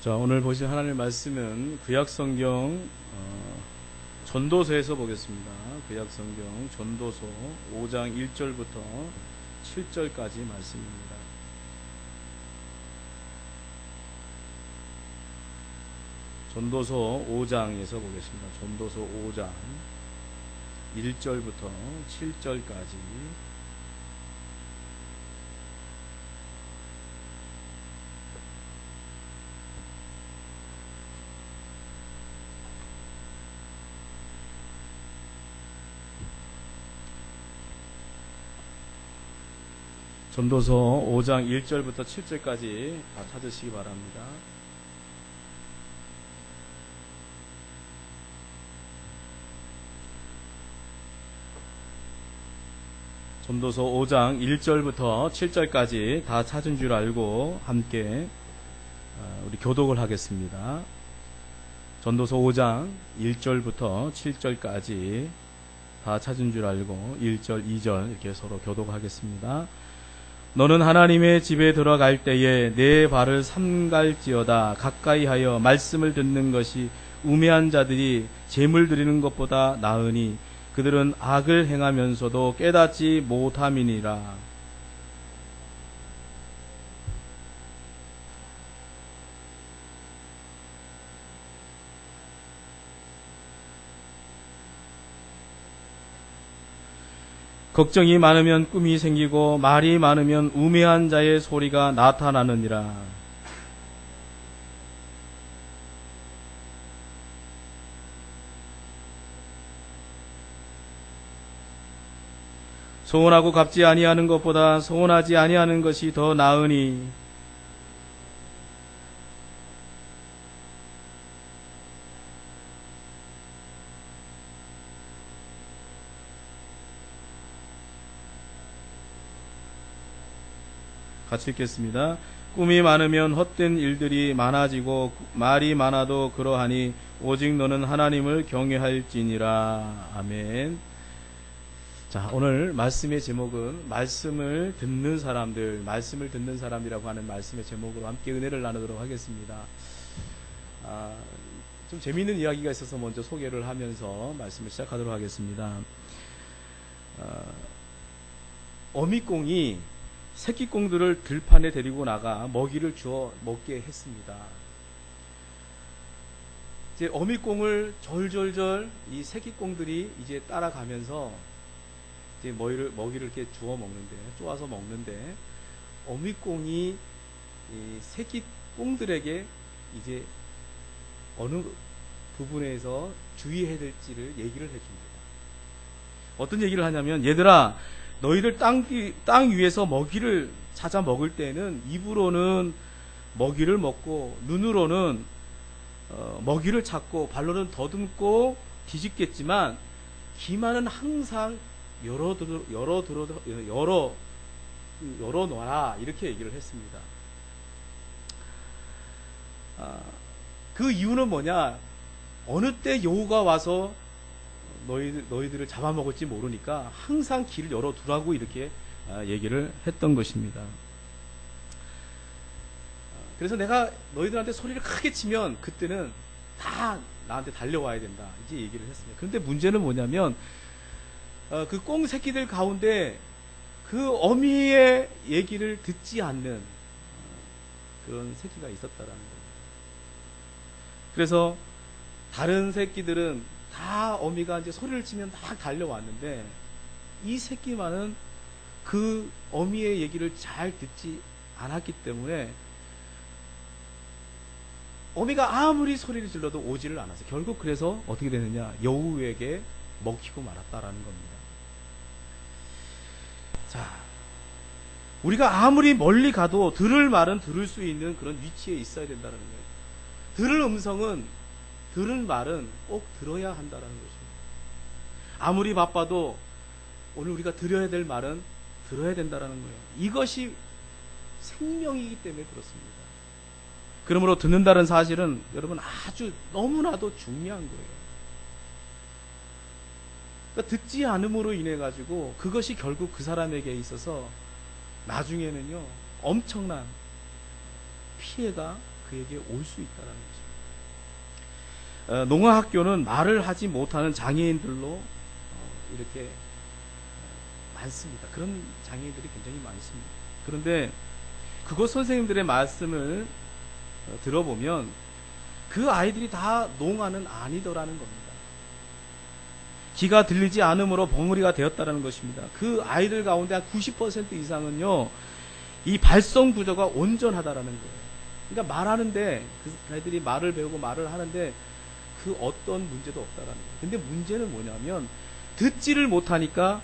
자, 오늘 보실 하나님의 말씀은 구약성경 전도서에서 보겠습니다. 구약성경 전도서 5장 1절부터 7절까지 말씀입니다. 전도서 5장에서 보겠습니다. 전도서 5장 1절부터 7절까지. 전도서 5장 1절부터 7절까지 다 찾으시기 바랍니다. 전도서 5장 1절부터 7절까지 다 찾은 줄 알고 함께 우리 교독을 하겠습니다. 전도서 5장 1절부터 7절까지 다 찾은 줄 알고 1절, 2절 이렇게 서로 교독하겠습니다. 너는 하나님의 집에 들어갈 때에 내 발을 삼갈지어다. 가까이 하여 말씀을 듣는 것이 우매한 자들이 제물 드리는 것보다 나으니 그들은 악을 행하면서도 깨닫지 못함이니라. 걱정이 많으면 꿈이 생기고 말이 많으면 우매한 자의 소리가 나타나느니라. 소원하고 갚지 아니하는 것보다 소원하지 아니하는 것이 더 나으니 같이 읽겠습니다. 꿈이 많으면 헛된 일들이 많아지고 말이 많아도 그러하니 오직 너는 하나님을 경외할지니라. 아멘. 자, 오늘 말씀의 제목은 말씀을 듣는 사람들, 말씀을 듣는 사람이라고 하는 말씀의 제목으로 함께 은혜를 나누도록 하겠습니다. 좀 재미있는 이야기가 있어서 먼저 소개를 하면서 말씀을 시작하도록 하겠습니다. 어미꽁이 새끼꽁들을 들판에 데리고 나가 먹이를 주어 먹게 했습니다. 이제 어미꽁을 졸졸졸 이 새끼꽁들이 이제 따라가면서 이제 먹이를 이렇게 주어 먹는데, 쪼아서 먹는데, 어미꽁이 이 새끼꽁들에게 이제 어느 부분에서 주의해야 될지를 얘기를 해줍니다. 어떤 얘기를 하냐면, 얘들아, 너희들 땅 위에서 먹이를 찾아 먹을 때는 입으로는 먹이를 먹고 눈으로는 먹이를 찾고 발로는 더듬고 뒤집겠지만 기만은 항상 열어놔라, 이렇게 얘기를 했습니다. 그 이유는 뭐냐? 어느 때 여우가 와서 너희들을 잡아먹을지 모르니까 항상 길을 열어두라고 이렇게 얘기를 했던 것입니다. 그래서 내가 너희들한테 소리를 크게 치면 그때는 다 나한테 달려와야 된다, 이제 얘기를 했습니다. 그런데 문제는 뭐냐면 그 꽁 새끼들 가운데 그 어미의 얘기를 듣지 않는 그런 새끼가 있었다라는 겁니다. 그래서 다른 새끼들은 다 어미가 이제 소리를 치면 막 달려왔는데 이 새끼만은 그 어미의 얘기를 잘 듣지 않았기 때문에 어미가 아무리 소리를 질러도 오지를 않았어요. 결국 그래서 어떻게 되느냐? 여우에게 먹히고 말았다라는 겁니다. 자, 우리가 아무리 멀리 가도 들을 말은 들을 수 있는 그런 위치에 있어야 된다는 거예요. 들을 말은 꼭 들어야 한다는 것입니다. 아무리 바빠도 오늘 우리가 들어야 될 말은 들어야 된다는 거예요. 이것이 생명이기 때문에 그렇습니다. 그러므로 듣는다는 사실은 여러분 아주 너무나도 중요한 거예요. 그러니까 듣지 않음으로 인해 가지고 그것이 결국 그 사람에게 있어서 나중에는요 엄청난 피해가 그에게 올 수 있다는 것입니다. 농아학교는 말을 하지 못하는 장애인들로 이렇게 많습니다. 그런 장애인들이 굉장히 많습니다. 그런데 그곳 선생님들의 말씀을 들어보면 그 아이들이 다 농아는 아니더라는 겁니다. 귀가 들리지 않음으로 벙어리가 되었다는 것입니다. 그 아이들 가운데 한 90% 이상은요, 이 발성 구조가 온전하다라는 거예요. 그러니까 말하는데, 그 아이들이 말을 배우고 말을 하는데 그 어떤 문제도 없다라는 거예요. 근데 문제는 뭐냐면 듣지를 못하니까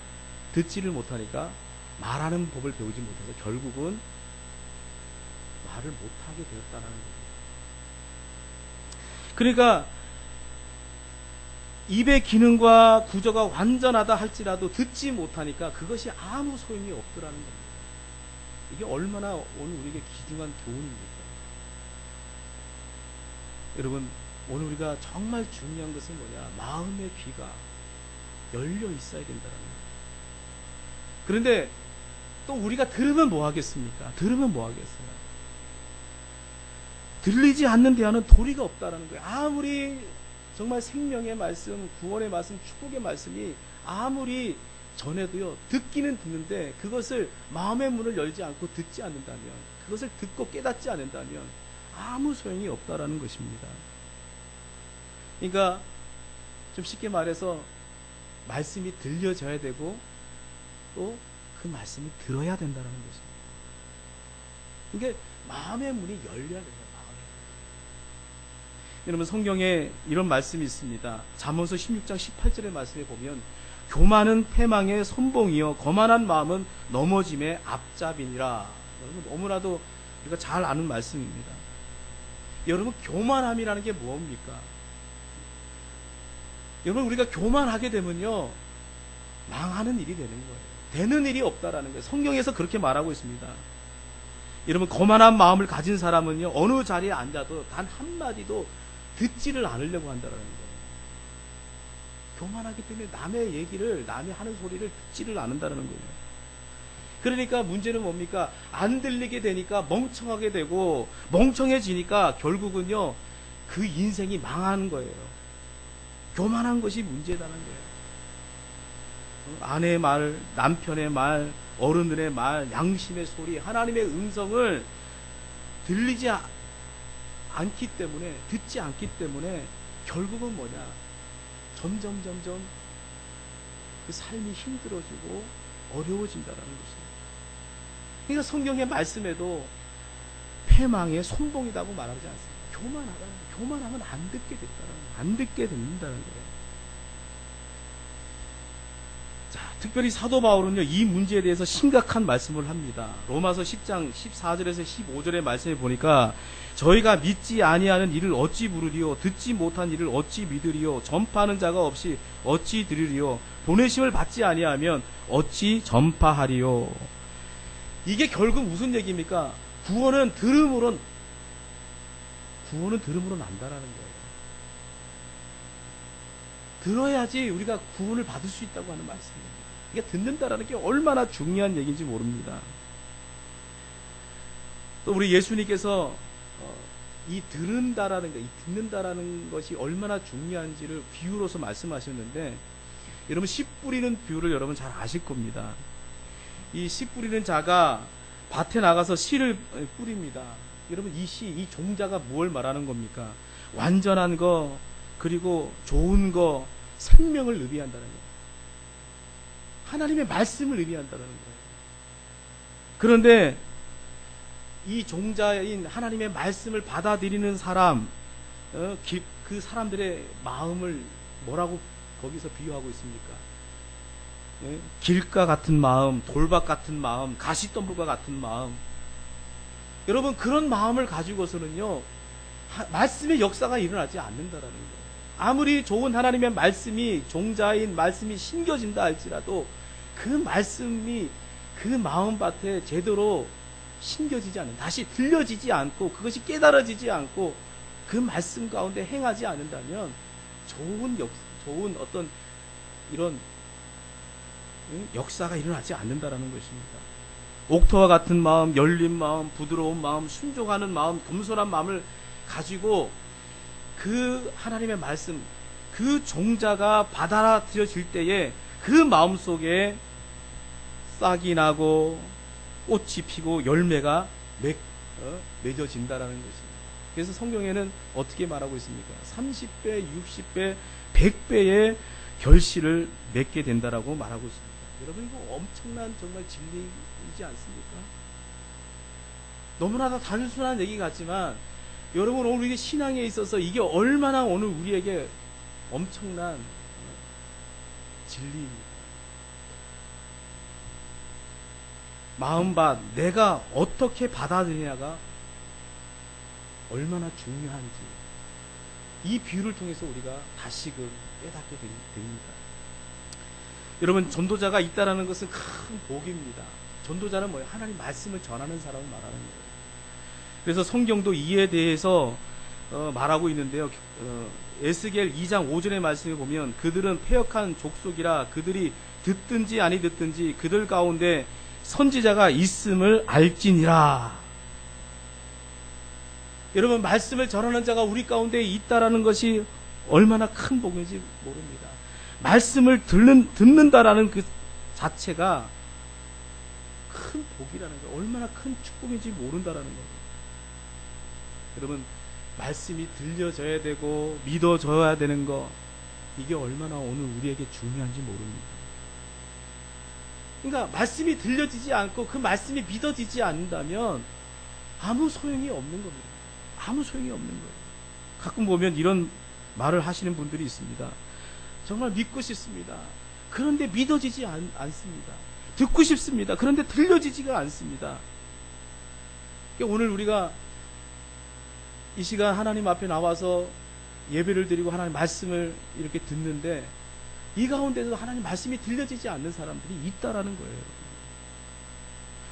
말하는 법을 배우지 못해서 결국은 말을 못하게 되었다는 거예요. 그러니까 입의 기능과 구조가 완전하다 할지라도 듣지 못하니까 그것이 아무 소용이 없더라는 겁니다. 이게 얼마나 오늘 우리에게 귀중한 교훈입니까? 여러분, 오늘 우리가 정말 중요한 것은 뭐냐? 마음의 귀가 열려 있어야 된다는 거예요. 그런데 또 우리가 들으면 뭐 하겠습니까? 들으면 뭐 하겠어요? 들리지 않는 대화는 도리가 없다라는 거예요. 아무리 정말 생명의 말씀, 구원의 말씀, 축복의 말씀이 아무리 전해도요, 듣기는 듣는데 그것을 마음의 문을 열지 않고 듣지 않는다면, 그것을 듣고 깨닫지 않는다면 아무 소용이 없다라는 것입니다. 그러니까 좀 쉽게 말해서 말씀이 들려져야 되고 또 그 말씀이 들어야 된다는 것입니다. 이게 마음의 문이 열려야 된다. 여러분, 성경에 이런 말씀이 있습니다. 잠언서 16장 18절의 말씀에 보면 교만은 패망의 선봉이요 거만한 마음은 넘어짐의 앞잡이니라. 여러분, 너무나도 우리가 잘 아는 말씀입니다. 여러분, 교만함이라는 게 뭡니까? 여러분, 우리가 교만하게 되면요, 망하는 일이 되는 거예요. 되는 일이 없다라는 거예요. 성경에서 그렇게 말하고 있습니다. 여러분, 거만한 마음을 가진 사람은요, 어느 자리에 앉아도 단 한마디도 듣지를 않으려고 한다는 거예요. 교만하기 때문에 남의 얘기를, 남이 하는 소리를 듣지를 않는다는 거예요. 그러니까 문제는 뭡니까? 안 들리게 되니까 멍청하게 되고, 멍청해지니까 결국은요, 그 인생이 망하는 거예요. 교만한 것이 문제라는 거예요. 아내의 말, 남편의 말, 어른들의 말, 양심의 소리, 하나님의 음성을 들리지 않기 때문에, 듣지 않기 때문에 결국은 뭐냐? 점점 그 삶이 힘들어지고 어려워진다라는 것입니다. 그러니까 성경의 말씀에도 패망의 손봉이라고 말하지 않습니다. 교만하면 안 듣게 된다는 거예요. 자, 특별히 사도 바울은요, 이 문제에 대해서 심각한 말씀을 합니다. 로마서 10장 14절에서 15절의 말씀에 보니까 저희가 믿지 아니하는 일을 어찌 부르리요, 듣지 못한 일을 어찌 믿으리요, 전파하는 자가 없이 어찌 들으리요, 보내심을 받지 아니하면 어찌 전파하리요. 이게 결국 무슨 얘기입니까? 구원은 들음으로 난다라는 거예요. 들어야지 우리가 구원을 받을 수 있다고 하는 말씀입니다. 이게 듣는다라는 게 얼마나 중요한 얘기인지 모릅니다. 또 우리 예수님께서 이 들은다라는 것, 이 듣는다라는 것이 얼마나 중요한지를 비유로서 말씀하셨는데, 여러분, 씨 뿌리는 비유를 여러분 잘 아실 겁니다. 이 씨 뿌리는 자가 밭에 나가서 씨를 뿌립니다. 여러분, 이 종자가 뭘 말하는 겁니까? 완전한 거, 그리고 좋은 거, 생명을 의미한다는 거예요. 하나님의 말씀을 의미한다는 거예요. 그런데 이 종자인 하나님의 말씀을 받아들이는 사람, 그 사람들의 마음을 뭐라고 거기서 비유하고 있습니까? 길가 같은 마음, 돌박 같은 마음, 가시덤불과 같은 마음. 여러분, 그런 마음을 가지고서는요, 말씀의 역사가 일어나지 않는다라는 거예요. 아무리 좋은 하나님의 말씀이, 종자인 말씀이 심겨진다 할지라도 그 말씀이 그 마음밭에 제대로 심겨지지 않는, 다시 들려지지 않고 그것이 깨달아지지 않고 그 말씀 가운데 행하지 않는다면 좋은 어떤 이런 역사가 일어나지 않는다라는 것입니다. 옥토와 같은 마음, 열린 마음, 부드러운 마음, 순종하는 마음, 겸손한 마음을 가지고 그 하나님의 말씀, 그 종자가 받아들여질 때에 그 마음 속에 싹이 나고 꽃이 피고 열매가 맺어진다라는 것입니다. 그래서 성경에는 어떻게 말하고 있습니까? 30배, 60배, 100배의 결실을 맺게 된다라고 말하고 있습니다. 여러분, 이거 엄청난 정말 진리이지 않습니까? 너무나 단순한 얘기 같지만 여러분, 오늘 우리 신앙에 있어서 이게 얼마나 오늘 우리에게 엄청난 진리입니다. 마음밭, 내가 어떻게 받아들이냐가 얼마나 중요한지 이 비유를 통해서 우리가 다시금 깨닫게 됩니다. 여러분, 전도자가 있다라는 것은 큰 복입니다. 전도자는 뭐예요? 하나님 말씀을 전하는 사람을 말하는 거예요. 그래서 성경도 이에 대해서 말하고 있는데요. 에스겔 2장 5절의 말씀에 보면 그들은 패역한 족속이라 그들이 듣든지 아니 듣든지 그들 가운데 선지자가 있음을 알지니라. 여러분, 말씀을 전하는 자가 우리 가운데 있다라는 것이 얼마나 큰 복인지 모릅니다. 말씀을 듣는다라는 그 자체가 큰 복이라는 거, 얼마나 큰 축복인지 모른다라는 거예요. 여러분, 말씀이 들려져야 되고 믿어져야 되는 거, 이게 얼마나 오늘 우리에게 중요한지 모릅니다. 그러니까 말씀이 들려지지 않고 그 말씀이 믿어지지 않는다면 아무 소용이 없는 겁니다. 아무 소용이 없는 거예요. 가끔 보면 이런 말을 하시는 분들이 있습니다. 정말 믿고 싶습니다. 그런데 믿어지지 않습니다. 듣고 싶습니다. 그런데 들려지지가 않습니다. 그러니까 오늘 우리가 이 시간 하나님 앞에 나와서 예배를 드리고 하나님 말씀을 이렇게 듣는데 이 가운데서 하나님 말씀이 들려지지 않는 사람들이 있다라는 거예요.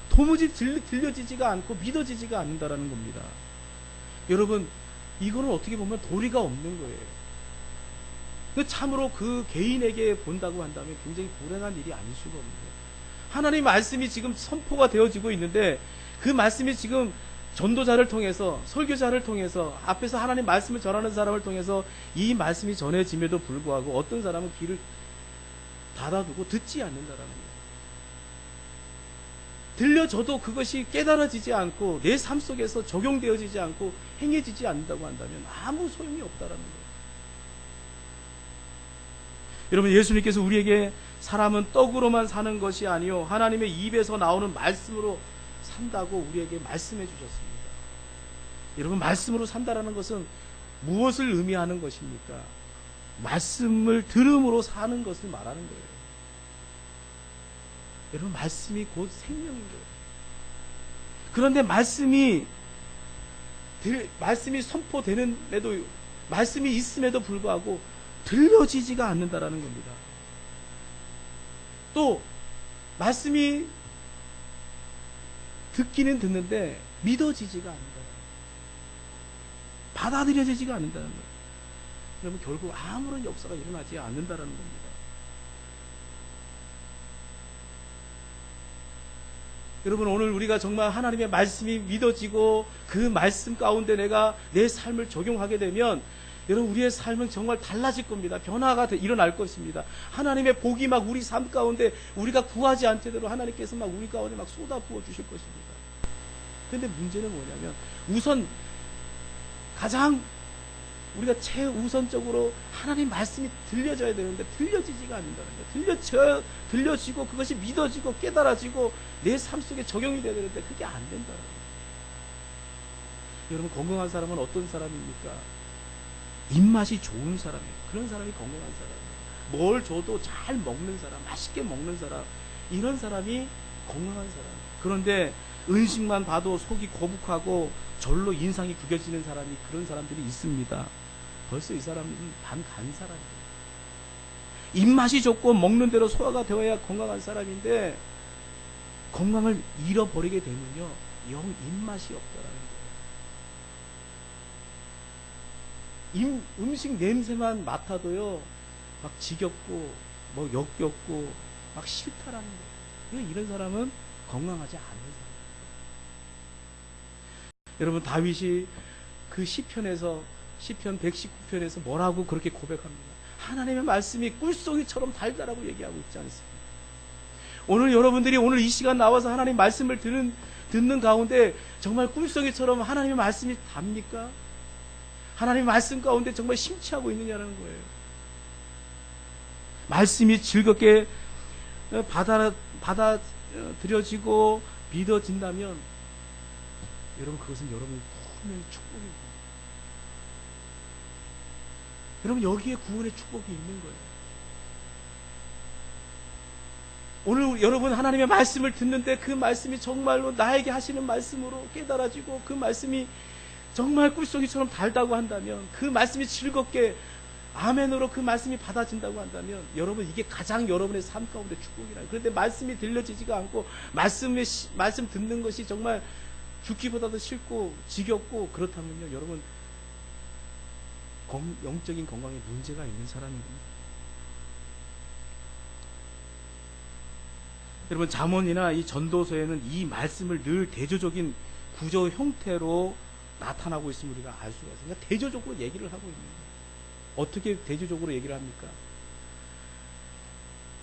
도무지 들려지지가 않고 믿어지지가 않는다라는 겁니다. 여러분, 이거는 어떻게 보면 도리가 없는 거예요. 참으로 그 개인에게 본다고 한다면 굉장히 불행한 일이 아닐 수가 없는 거예요. 하나님 말씀이 지금 선포가 되어지고 있는데 그 말씀이 지금 전도자를 통해서, 설교자를 통해서, 앞에서 하나님 말씀을 전하는 사람을 통해서 이 말씀이 전해짐에도 불구하고 어떤 사람은 귀를 닫아두고 듣지 않는다라는 거예요. 들려져도 그것이 깨달아지지 않고 내 삶 속에서 적용되어지지 않고 행해지지 않는다고 한다면 아무 소용이 없다라는 거예요. 여러분, 예수님께서 우리에게 사람은 떡으로만 사는 것이 아니요 하나님의 입에서 나오는 말씀으로 산다고 우리에게 말씀해 주셨습니다. 여러분, 말씀으로 산다라는 것은 무엇을 의미하는 것입니까? 말씀을 들음으로 사는 것을 말하는 거예요. 여러분, 말씀이 곧 생명인 거예요. 그런데 말씀이 선포되는데도, 말씀이 있음에도 불구하고 들려지지가 않는다라는 겁니다. 또 말씀이 듣기는 듣는데 믿어지지가 않는다. 받아들여지지가 않는다는 거예요. 그러면 결국 아무런 역사가 일어나지 않는다라는 겁니다. 여러분, 오늘 우리가 정말 하나님의 말씀이 믿어지고 그 말씀 가운데 내가 내 삶을 적용하게 되면 여러분, 우리의 삶은 정말 달라질 겁니다. 변화가 일어날 것입니다. 하나님의 복이 막 우리 삶 가운데 우리가 구하지 않대로 하나님께서 막 우리 가운데 막 쏟아 부어 주실 것입니다. 그런데 문제는 뭐냐면 우선 가장 우리가 최우선적으로 하나님 말씀이 들려져야 되는데 들려지지가 않는다는 거예요. 들려지고 그것이 믿어지고 깨달아지고 내 삶 속에 적용이 돼야 되는데 그게 안 된다는 거예요. 여러분, 건강한 사람은 어떤 사람입니까? 입맛이 좋은 사람이에요. 그런 사람이 건강한 사람이에요. 뭘 줘도 잘 먹는 사람, 맛있게 먹는 사람, 이런 사람이 건강한 사람이에요. 그런데 음식만 봐도 속이 거북하고 절로 인상이 구겨지는 사람이, 그런 사람들이 있습니다. 벌써 이 사람은 간 사람이에요. 입맛이 좋고 먹는 대로 소화가 되어야 건강한 사람인데 건강을 잃어버리게 되면요, 영 입맛이 없더라는 거예요. 음식 냄새만 맡아도요 막 지겹고 뭐 역겹고 막 싫다라는 거예요. 이런 사람은 건강하지 않은 사람. 여러분, 다윗이 그 시편 119편에서 뭐라고 그렇게 고백합니다. 하나님의 말씀이 꿀송이처럼 달다라고 얘기하고 있지 않습니까? 오늘 여러분들이 오늘 이 시간 나와서 하나님 말씀을 듣는 가운데 정말 꿀송이처럼 하나님의 말씀이 답니까? 하나님의 말씀 가운데 정말 심취하고 있느냐는 거예요. 말씀이 즐겁게 받아들여지고 믿어진다면 여러분, 그것은 여러분의 분명히 축복입니다. 여러분, 여기에 구원의 축복이 있는 거예요. 오늘 여러분 하나님의 말씀을 듣는데 그 말씀이 정말로 나에게 하시는 말씀으로 깨달아지고 그 말씀이 정말 꿀송이처럼 달다고 한다면, 그 말씀이 즐겁게 아멘으로 그 말씀이 받아진다고 한다면 여러분, 이게 가장 여러분의 삶 가운데 축복이라. 그런데 말씀이 들려지지가 않고 말씀 듣는 것이 정말 죽기보다도 싫고 지겹고 그렇다면요, 여러분 영적인 건강에 문제가 있는 사람입니다. 여러분, 잠언이나 이 전도서에는 이 말씀을 늘 대조적인 구조 형태로 나타나고 있음을 우리가 알 수가 있습니다. 그러니까 대조적으로 얘기를 하고 있는 거예요. 어떻게 대조적으로 얘기를 합니까?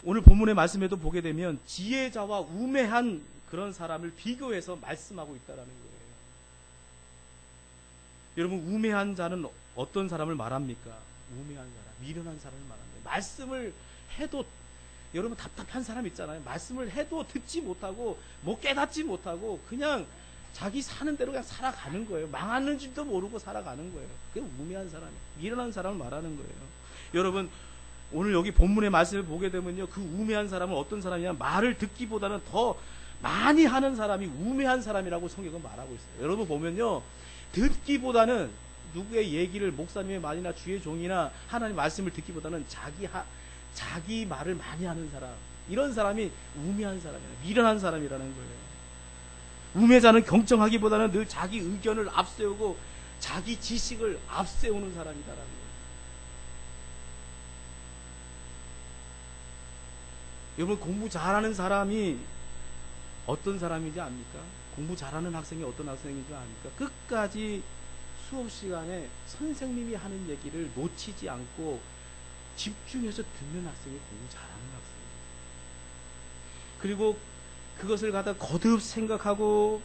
오늘 본문의 말씀에도 보게 되면 지혜자와 우매한 그런 사람을 비교해서 말씀하고 있다라는 거예요. 여러분, 우매한 자는 어떤 사람을 말합니까? 우매한 사람, 미련한 사람을 말합니다. 말씀을 해도, 여러분 답답한 사람 있잖아요. 말씀을 해도 듣지 못하고 뭐 깨닫지 못하고 그냥 자기 사는 대로 그냥 살아가는 거예요. 망하는 줄도 모르고 살아가는 거예요. 그게 우매한 사람이에요. 미련한 사람을 말하는 거예요. 여러분, 오늘 여기 본문의 말씀을 보게 되면요, 그 우매한 사람은 어떤 사람이냐, 말을 듣기보다는 더 많이 하는 사람이 우매한 사람이라고 성경은 말하고 있어요. 여러분 보면요, 듣기보다는 누구의 얘기를, 목사님의 말이나 주의 종이나 하나님 말씀을 듣기보다는 자기 말을 많이 하는 사람, 이런 사람이 우매한 사람이에요. 미련한 사람이라는 거예요. 우매자는 경청하기보다는 늘 자기 의견을 앞세우고 자기 지식을 앞세우는 사람이다라는 거예요. 여러분, 공부 잘하는 사람이 어떤 사람인지 압니까? 공부 잘하는 학생이 어떤 학생인지 압니까? 끝까지 수업 시간에 선생님이 하는 얘기를 놓치지 않고 집중해서 듣는 학생이 공부 잘하는 학생이에요. 그리고 그것을 갖다 거듭 생각하고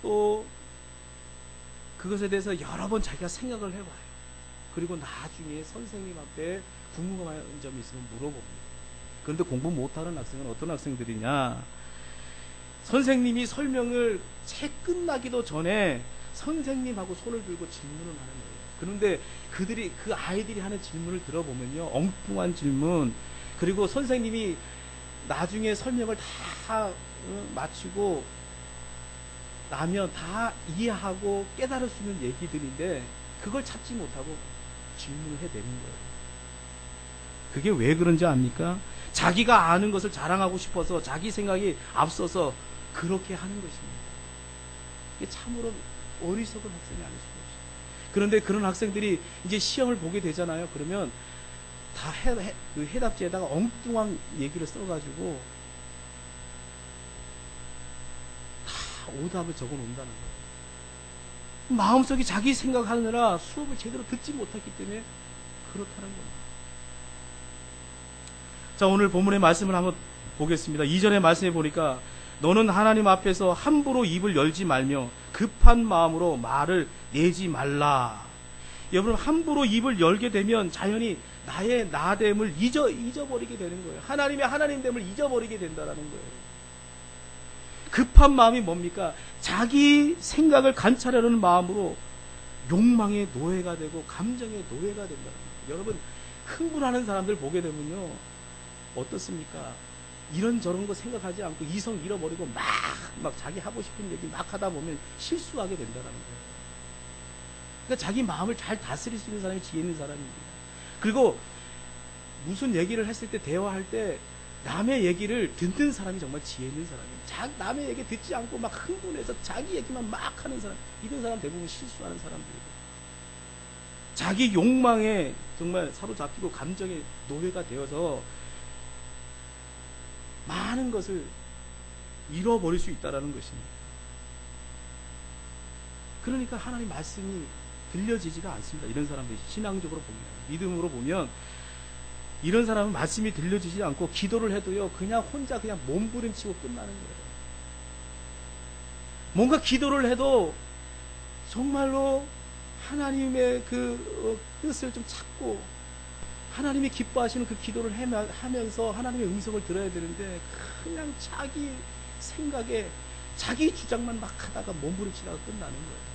또 그것에 대해서 여러 번 자기가 생각을 해봐요. 그리고 나중에 선생님 앞에 궁금한 점이 있으면 물어봅니다. 그런데 공부 못하는 학생은 어떤 학생들이냐? 선생님이 설명을 채 끝나기도 전에 선생님하고 손을 들고 질문을 하는 거예요. 그런데 그 아이들이 하는 질문을 들어보면요, 엉뚱한 질문, 그리고 선생님이 나중에 설명을 다 마치고 나면 다 이해하고 깨달을 수 있는 얘기들인데 그걸 찾지 못하고 질문을 해내는 거예요. 그게 왜 그런지 압니까? 자기가 아는 것을 자랑하고 싶어서 자기 생각이 앞서서 그렇게 하는 것입니다. 이게 참으로 어리석은 학생이 아닐 수가 없어요. 그런데 그런 학생들이 이제 시험을 보게 되잖아요. 그러면 다 그 해답지에다가 엉뚱한 얘기를 써가지고 다 오답을 적어 놓는다는 거예요. 마음속에 자기 생각하느라 수업을 제대로 듣지 못했기 때문에 그렇다는 겁니다. 자, 오늘 본문의 말씀을 한번 보겠습니다. 이전의 말씀에 보니까 너는 하나님 앞에서 함부로 입을 열지 말며 급한 마음으로 말을 내지 말라. 여러분, 함부로 입을 열게 되면 자연히 나의 나됨을 잊어버리게 되는 거예요. 하나님의 하나님됨을 잊어버리게 된다는 거예요. 급한 마음이 뭡니까? 자기 생각을 관찰하려는 마음으로 욕망의 노예가 되고 감정의 노예가 된다는 거예요. 여러분, 흥분하는 사람들 보게 되면요, 어떻습니까? 이런저런 거 생각하지 않고 이성 잃어버리고 막 자기 하고 싶은 얘기 막 하다 보면 실수하게 된다는 거예요. 그러니까 자기 마음을 잘 다스릴 수 있는 사람이 지혜 있는 사람입니다. 그리고 무슨 얘기를 했을 때, 대화할 때 남의 얘기를 듣는 사람이 정말 지혜 있는 사람이에요. 남의 얘기 듣지 않고 막 흥분해서 자기 얘기만 막 하는 사람, 이런 사람 대부분 실수하는 사람들이에요. 자기 욕망에 정말 사로잡히고 감정의 노예가 되어서 많은 것을 잃어버릴 수 있다라는 것입니다. 그러니까 하나님 말씀이 들려지지가 않습니다. 이런 사람들이 신앙적으로 보면, 믿음으로 보면 이런 사람은 말씀이 들려지지 않고 기도를 해도요 그냥 혼자 그냥 몸부림치고 끝나는 거예요. 뭔가 기도를 해도 정말로 하나님의 그 뜻을 좀 찾고 하나님이 기뻐하시는 그 기도를 하면서 하나님의 음성을 들어야 되는데 그냥 자기 생각에 자기 주장만 막 하다가 몸부림치다가 끝나는 거예요.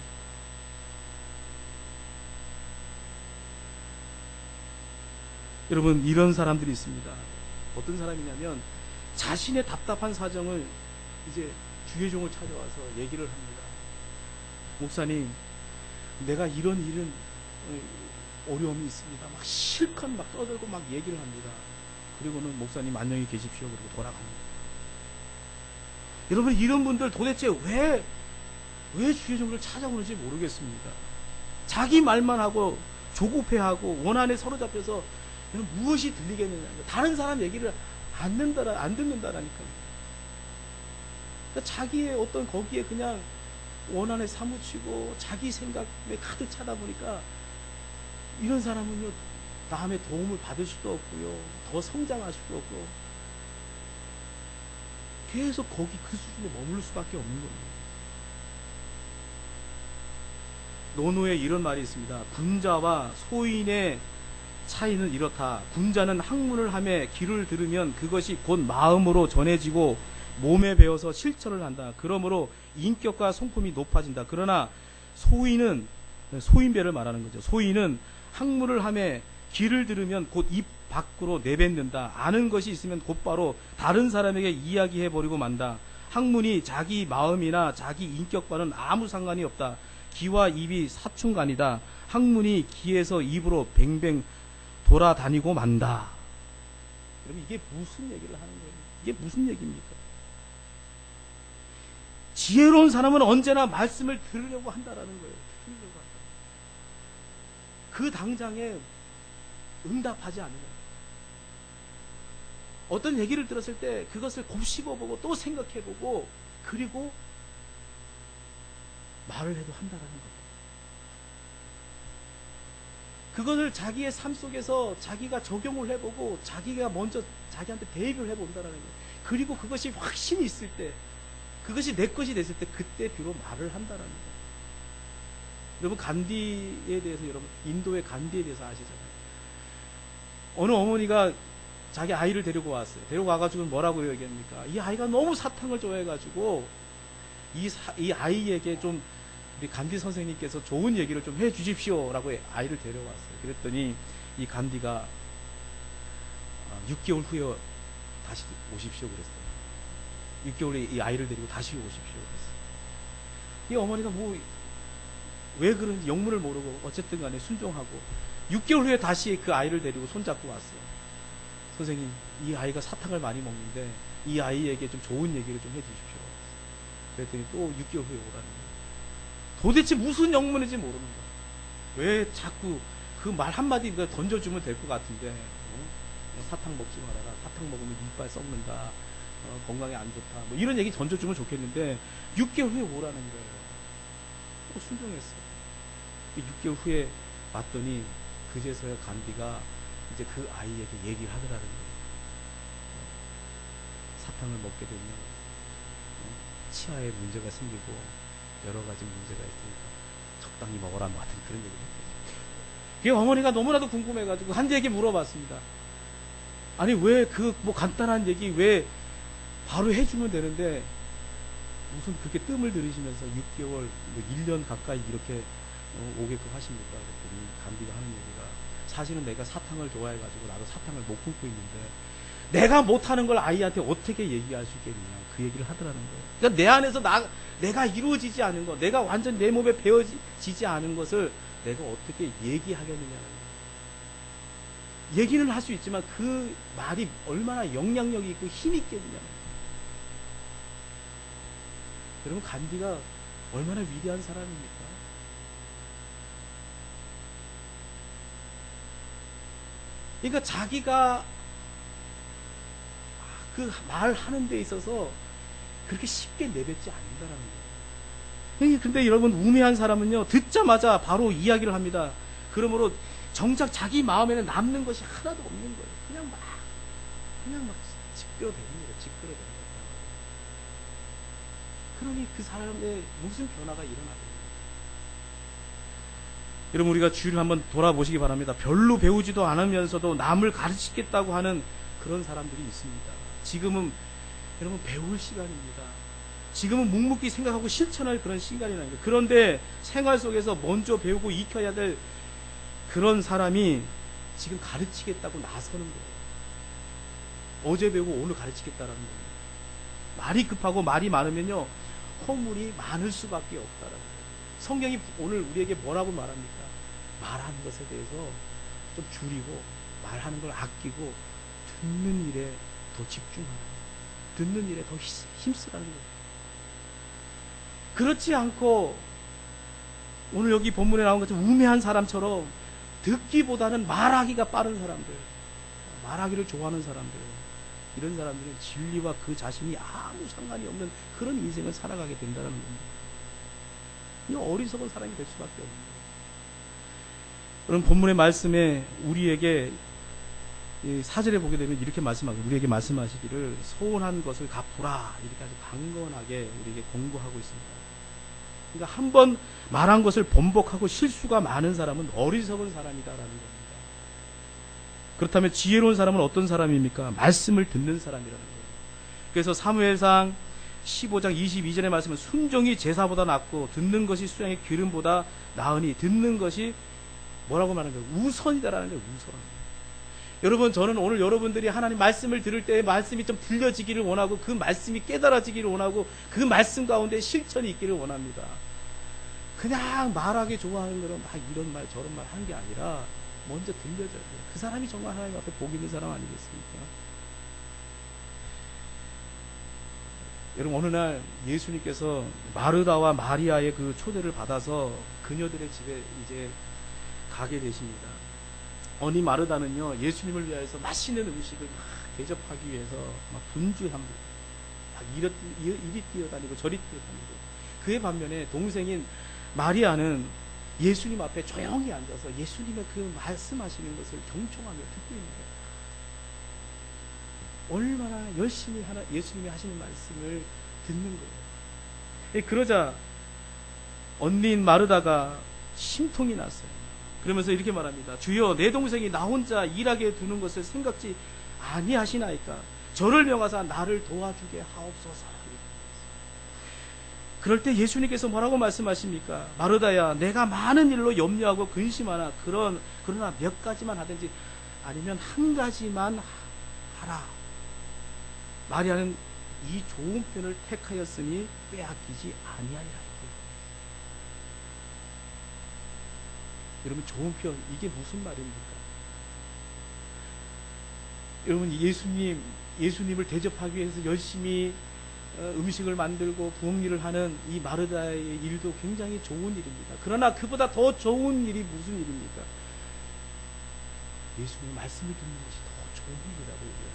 여러분, 이런 사람들이 있습니다. 어떤 사람이냐면 자신의 답답한 사정을 이제 주의 종을 찾아와서 얘기를 합니다. 목사님, 내가 이런 어려움이 있습니다. 막 실컷 막 떠들고 막 얘기를 합니다. 그리고는 목사님 안녕히 계십시오. 그리고 돌아갑니다. 여러분, 이런 분들 도대체 왜 주의 종을 찾아오는지 모르겠습니다. 자기 말만 하고 조급해하고 원한에 사로잡혀서 무엇이 들리겠느냐. 다른 사람 얘기를 안 듣는다라니까요. 그러니까 자기의 어떤 거기에 그냥 원한에 사무치고 자기 생각에 가득 차다 보니까 이런 사람은요 남의 도움을 받을 수도 없고요, 더 성장할 수도 없고 계속 거기 그 수준에 머물 수밖에 없는 겁니다. 논어에 이런 말이 있습니다. 군자와 소인의 차이는 이렇다. 군자는 학문을 하며 귀를 들으면 그것이 곧 마음으로 전해지고 몸에 배어서 실천을 한다. 그러므로 인격과 성품이 높아진다. 그러나 소인은, 소인배를 말하는 거죠. 소인은 학문을 하며 귀를 들으면 곧 입 밖으로 내뱉는다. 아는 것이 있으면 곧바로 다른 사람에게 이야기해버리고 만다. 학문이 자기 마음이나 자기 인격과는 아무 상관이 없다. 귀와 입이 사춘간이다. 학문이 귀에서 입으로 뱅뱅 돌아다니고 만다. 여러분, 이게 무슨 얘기를 하는 거예요? 이게 무슨 얘기입니까? 지혜로운 사람은 언제나 말씀을 들으려고 한다라는 거예요. 들으려고 한다. 그 당장에 응답하지 않는 거예요. 어떤 얘기를 들었을 때 그것을 곱씹어보고 또 생각해보고 그리고 말을 해도 한다라는 거예요. 그것을 자기의 삶 속에서 자기가 적용을 해보고 자기가 먼저 자기한테 대입을 해본다는 거예요. 그리고 그것이 확신이 있을 때, 그것이 내 것이 됐을 때 그때 비로 말을 한다는 거예요. 여러분, 간디에 대해서, 여러분 인도의 간디에 대해서 아시잖아요. 어느 어머니가 자기 아이를 데리고 왔어요. 데리고 와가지고 뭐라고 얘기합니까? 이 아이가 너무 사탕을 좋아해가지고 이 아이에게 좀 우리 간디 선생님께서 좋은 얘기를 좀 해주십시오 라고 아이를 데려왔어요. 그랬더니 이 간디가 6개월 후에 다시 오십시오 그랬어요. 6개월 후에 이 아이를 데리고 다시 오십시오 그랬어요. 이 어머니가 왜 그런지 영문을 모르고 어쨌든 간에 순종하고 6개월 후에 다시 그 아이를 데리고 손잡고 왔어요. 선생님, 이 아이가 사탕을 많이 먹는데 이 아이에게 좀 좋은 얘기를 좀 해주십시오. 그랬더니 또 6개월 후에 오라는 거예요. 도대체 무슨 영문인지 모르는 거야. 왜 자꾸 그 말 한마디 던져주면 될 것 같은데, 사탕 먹지 말아라. 사탕 먹으면 이빨 썩는다. 건강에 안 좋다. 뭐 이런 얘기 던져주면 좋겠는데, 6개월 후에 오라는 거예요. 또 순종했어요. 6개월 후에 왔더니, 그제서야 간디가 이제 그 아이에게 얘기를 하더라는 거예요. 사탕을 먹게 되면, 치아에 문제가 생기고, 여러 가지 문제가 있으니까 적당히 먹어라 뭐 같은 그런 얘기를 했거든요. 그 어머니가 너무나도 궁금해가지고 간디에게 물어봤습니다. 아니 왜 그 뭐 간단한 얘기 왜 바로 해주면 되는데 무슨 그렇게 뜸을 들이시면서 6개월, 1년 가까이 이렇게 오게끔 하십니까? 그랬더니 간디가 하는 얘기가 사실은 내가 사탕을 좋아해가지고 나도 사탕을 못 끊고 있는데 내가 못하는 걸 아이한테 어떻게 얘기할 수 있겠느냐 그 얘기를 하더라는 거예요. 그러니까 내 안에서 내가 이루어지지 않은 것, 내가 완전 내 몸에 배어지지 않은 것을 내가 어떻게 얘기하겠느냐는 거예요. 얘기는 할 수 있지만 그 말이 얼마나 영향력이 있고 힘이 있겠느냐는 거예요. 여러분, 간디가 얼마나 위대한 사람입니까? 그러니까 자기가 그 말하는 데 있어서 그렇게 쉽게 내뱉지 않는다라는 거예요. 근데 여러분, 우매한 사람은요, 듣자마자 바로 이야기를 합니다. 그러므로 정작 자기 마음에는 남는 것이 하나도 없는 거예요. 그냥 막 지끌어대는 거예요. 지끌어대는 거예요. 그러니 그 사람의 무슨 변화가 일어나겠어요? 여러분, 우리가 주위를 한번 돌아보시기 바랍니다. 별로 배우지도 않으면서도 남을 가르치겠다고 하는 그런 사람들이 있습니다. 지금은 여러분 배울 시간입니다. 지금은 묵묵히 생각하고 실천할 그런 시간이라는 거예요. 그런데 생활 속에서 먼저 배우고 익혀야 될 그런 사람이 지금 가르치겠다고 나서는 거예요. 어제 배우고 오늘 가르치겠다라는 거예요. 말이 급하고 말이 많으면요, 허물이 많을 수밖에 없다라는 거예요. 성경이 오늘 우리에게 뭐라고 말합니까? 말하는 것에 대해서 좀 줄이고, 말하는 걸 아끼고, 듣는 일에 더 집중하는 거예요. 듣는 일에 더 힘쓰라는 거예요. 그렇지 않고 오늘 여기 본문에 나온 것처럼 우매한 사람처럼 듣기보다는 말하기가 빠른 사람들, 말하기를 좋아하는 사람들, 이런 사람들은 진리와 그 자신이 아무 상관이 없는 그런 인생을 살아가게 된다는 겁니다. 이 어리석은 사람이 될 수밖에 없는 거예요. 그럼 본문의 말씀에 우리에게 4절에 보게 되면 이렇게 우리에게 말씀하시기를 소원한 것을 갚으라, 이렇게 아주 강건하게 우리에게 공부하고 있습니다. 그러니까 한 번 말한 것을 번복하고 실수가 많은 사람은 어리석은 사람이다라는 겁니다. 그렇다면 지혜로운 사람은 어떤 사람입니까? 말씀을 듣는 사람이라는 거예요. 그래서 사무엘상 15장 22절의 말씀은 순종이 제사보다 낫고 듣는 것이 수양의 기름보다 나으니 듣는 것이 뭐라고 말하는 거예요? 우선이다라는 거예요. 우선. 여러분, 저는 오늘 여러분들이 하나님 말씀을 들을 때 말씀이 좀 들려지기를 원하고, 그 말씀이 깨달아지기를 원하고, 그 말씀 가운데 실천이 있기를 원합니다. 그냥 말하기 좋아하는 거는 막 이런 말 저런 말 하는 게 아니라 먼저 들려줘야 돼요. 그 사람이 정말 하나님 앞에 복 있는 사람 아니겠습니까? 여러분, 어느 날 예수님께서 마르다와 마리아의 그 초대를 받아서 그녀들의 집에 이제 가게 되십니다. 어니 마르다는요, 예수님을 위하여서 맛있는 음식을 막 대접하기 위해서 막 분주합니다. 막 이리 뛰어다니고 저리 뛰어다니고. 그의 반면에 동생인 마리아는 예수님 앞에 조용히 앉아서 예수님의 그 말씀하시는 것을 경청하며 듣고 있는 거예요. 얼마나 열심히 예수님이 하시는 말씀을 듣는 거예요. 그러자 언니인 마르다가 심통이 났어요. 그러면서 이렇게 말합니다. 주여, 내 동생이 나 혼자 일하게 두는 것을 생각지 아니하시나이까? 저를 명하사 나를 도와주게 하옵소서. 그럴 때 예수님께서 뭐라고 말씀하십니까? 마르다야, 내가 많은 일로 염려하고 근심하나 그러나 몇 가지만 하든지 아니면 한 가지만 하라. 마리아는 이 좋은 편을 택하였으니 빼앗기지 아니하리라. 여러분, 좋은 편, 이게 무슨 말입니까? 여러분, 예수님을 대접하기 위해서 열심히 음식을 만들고 부엌일을 하는 이 마르다의 일도 굉장히 좋은 일입니다. 그러나 그보다 더 좋은 일이 무슨 일입니까? 예수님의 말씀을 듣는 것이 더 좋은 일이라고 얘기합니다.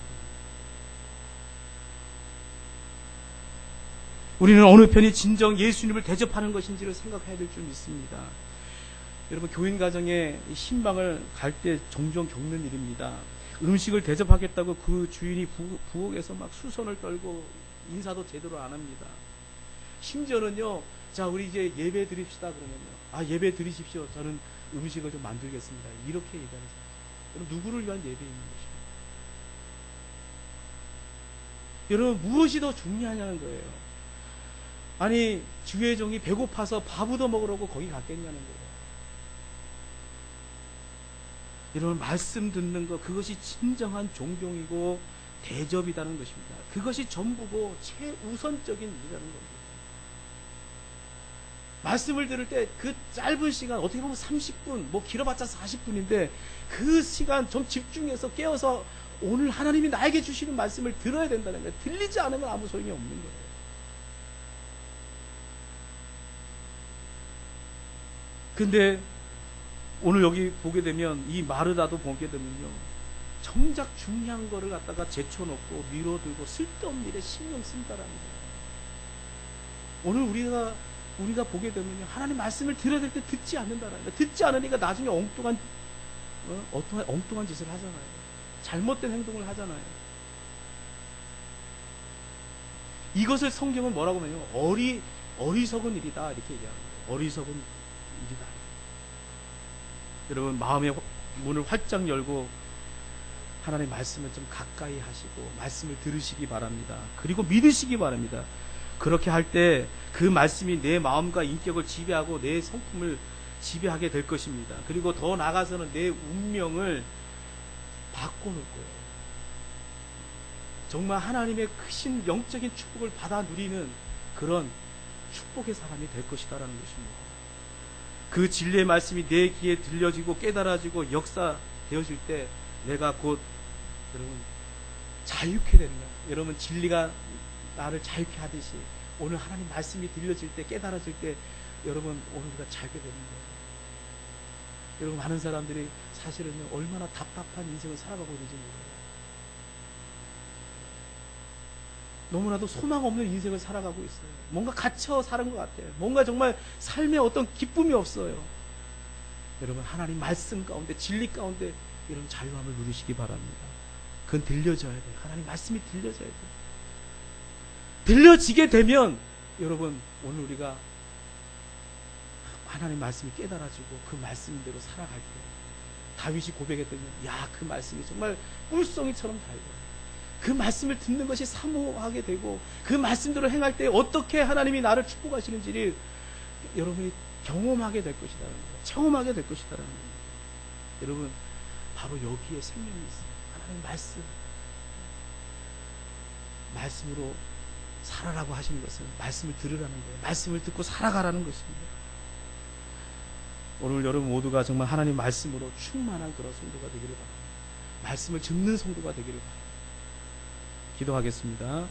우리는 어느 편이 진정 예수님을 대접하는 것인지를 생각해야 될 줄 믿습니다. 여러분, 교인 가정에 신방을 갈 때 종종 겪는 일입니다. 음식을 대접하겠다고 그 주인이 부엌에서 막 수선을 떨고 인사도 제대로 안 합니다. 심지어는요, 자, 우리 이제 예배 드립시다 그러면요, 예배 드리십시오. 저는 음식을 좀 만들겠습니다. 이렇게 얘기하는 사람. 여러분, 누구를 위한 예배인 것입니까? 여러분, 무엇이 더 중요하냐는 거예요. 아니, 주의 종이 배고파서 밥 얻어 먹으려고 거기 갔겠냐는 거예요. 여러분, 말씀 듣는 것, 그것이 진정한 존경이고 대접이라는 것입니다. 그것이 전부고 최우선적인 일이라는 겁니다. 말씀을 들을 때 그 짧은 시간, 어떻게 보면 30분, 뭐 길어봤자 40분인데 그 시간 좀 집중해서 깨어서 오늘 하나님이 나에게 주시는 말씀을 들어야 된다는 거예요. 들리지 않으면 아무 소용이 없는 거예요. 근데 오늘 여기 보게 되면 이 마르다도 보게 되면요, 정작 중요한 거를 갖다가 제쳐놓고 미뤄두고 쓸데없는 일에 신경 쓴다라는 거예요. 오늘 우리가 보게 되면요, 하나님 말씀을 들어야 될 때 듣지 않는다라는 거예요. 듣지 않으니까 나중에 엉뚱한 짓을 하잖아요. 잘못된 행동을 하잖아요. 이것을 성경은 뭐라고 하냐면 어리석은 일이다 이렇게 얘기합니다. 어리석은 일이다. 여러분, 마음의 문을 활짝 열고 하나님의 말씀을 좀 가까이 하시고 말씀을 들으시기 바랍니다. 그리고 믿으시기 바랍니다. 그렇게 할 때 그 말씀이 내 마음과 인격을 지배하고 내 성품을 지배하게 될 것입니다. 그리고 더 나아가서는 내 운명을 바꿔놓을 거예요. 정말 하나님의 크신 영적인 축복을 받아 누리는 그런 축복의 사람이 될 것이다라는 것입니다. 그 진리의 말씀이 내 귀에 들려지고 깨달아지고 역사되어질 때 내가 곧 여러분 자유케 되는 거예요. 여러분, 진리가 나를 자유케 하듯이 오늘 하나님 말씀이 들려질 때, 깨달아질 때 여러분 오늘 우리가 자유케 되는 거예요. 여러분, 많은 사람들이 사실은 얼마나 답답한 인생을 살아가고 있는지 몰라요. 너무나도 소망 없는 인생을 살아가고 있어요. 뭔가 갇혀 사는 것 같아요. 뭔가 정말 삶에 어떤 기쁨이 없어요. 여러분, 하나님 말씀 가운데, 진리 가운데 이런 자유함을 누리시기 바랍니다. 그건 들려져야 돼요. 하나님 말씀이 들려져야 돼요. 들려지게 되면 여러분, 오늘 우리가 하나님 말씀이 깨달아지고 그 말씀대로 살아갈 때 다윗이 고백했더니 그 말씀이 정말 꿀송이처럼 달고 그 말씀을 듣는 것이 사모하게 되고 그 말씀대로 행할 때 어떻게 하나님이 나를 축복하시는지를 여러분이 경험하게 될 것이다. 체험하게 될 것이다. 여러분, 바로 여기에 생명이 있어요. 하나님 말씀으로 살아라고 하시는 것은 말씀을 들으라는 거예요. 말씀을 듣고 살아가라는 것입니다. 오늘 여러분 모두가 정말 하나님 말씀으로 충만한 그런 성도가 되기를 바랍니다. 말씀을 듣는 성도가 되기를 바랍니다. 기도하겠습니다.